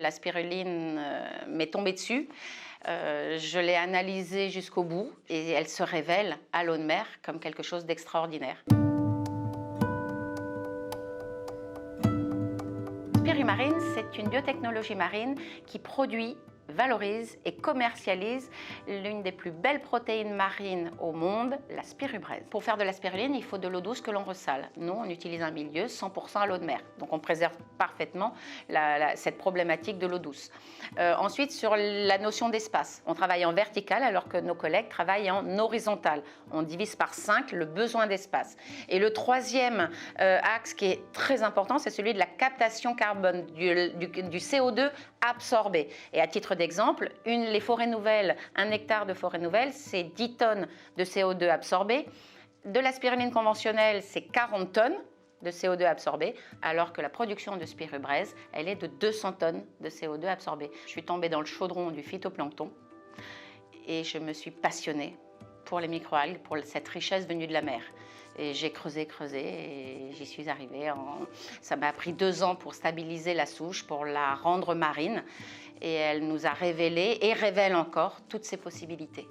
La spiruline m'est tombée dessus. Je l'ai analysée jusqu'au bout et elle se révèle à l'eau de mer comme quelque chose d'extraordinaire. Spirumarine, c'est une biotechnologie marine qui produit, valorise et commercialise l'une des plus belles protéines marines au monde, la spirubraise. Pour faire de la spiruline, il faut de l'eau douce que l'on ressale. Nous, on utilise un milieu 100% à l'eau de mer. Donc on préserve parfaitement cette problématique de l'eau douce. Ensuite, sur la notion d'espace, on travaille en vertical alors que nos collègues travaillent en horizontal. On divise par 5 le besoin d'espace. Et le troisième axe qui est très important, c'est celui de la captation carbone, du CO2 absorbé. Et à titre d'exemple, les forêts nouvelles, 1 hectare de forêt nouvelle, c'est 10 tonnes de CO2 absorbé. De la spiruline conventionnelle, c'est 40 tonnes de CO2 absorbé, alors que la production de spirubraise, elle est de 200 tonnes de CO2 absorbé. Je suis tombée dans le chaudron du phytoplancton et je me suis passionnée pour les microalgues, pour cette richesse venue de la mer. Et j'ai creusé et j'y suis arrivée. Ça m'a pris 2 ans pour stabiliser la souche, pour la rendre marine. Et elle nous a révélé et révèle encore toutes ses possibilités.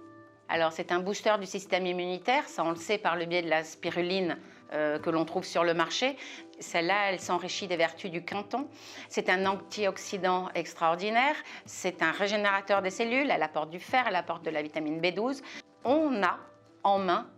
Alors c'est un booster du système immunitaire, ça on le sait par le biais de la spiruline que l'on trouve sur le marché. Celle-là, elle s'enrichit des vertus du quinton. C'est un antioxydant extraordinaire, c'est un régénérateur des cellules, elle apporte du fer, elle apporte de la vitamine B12. On a en main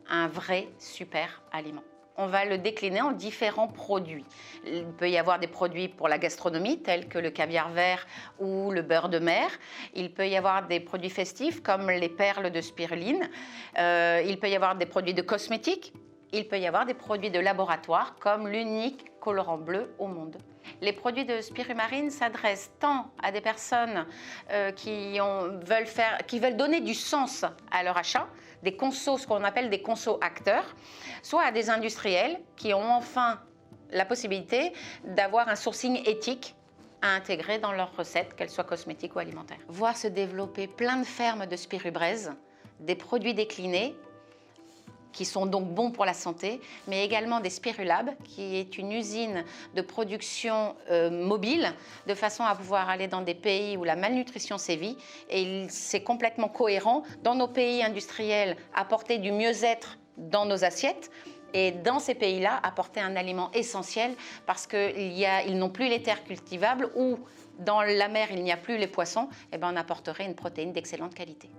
un vrai super aliment. On va le décliner en différents produits. Il peut y avoir des produits pour la gastronomie, tels que le caviar vert ou le beurre de mer. Il peut y avoir des produits festifs, comme les perles de spiruline. Il peut y avoir des produits de cosmétiques. Il peut y avoir des produits de laboratoire, comme l'unique colorant bleu au monde. Les produits de spirumarine s'adressent tant à des personnes qui veulent donner du sens à leur achat, des consos, ce qu'on appelle des consos acteurs, soit à des industriels qui ont enfin la possibilité d'avoir un sourcing éthique à intégrer dans leurs recettes, qu'elles soient cosmétiques ou alimentaires. Voir se développer plein de fermes de spirubraise, des produits déclinés, qui sont donc bons pour la santé, mais également des Spirulab, qui est une usine de production mobile, de façon à pouvoir aller dans des pays où la malnutrition sévit. Et c'est complètement cohérent dans nos pays industriels, apporter du mieux-être dans nos assiettes, et dans ces pays-là, apporter un aliment essentiel parce qu'ils n'ont plus les terres cultivables ou dans la mer, il n'y a plus les poissons, et bien on apporterait une protéine d'excellente qualité.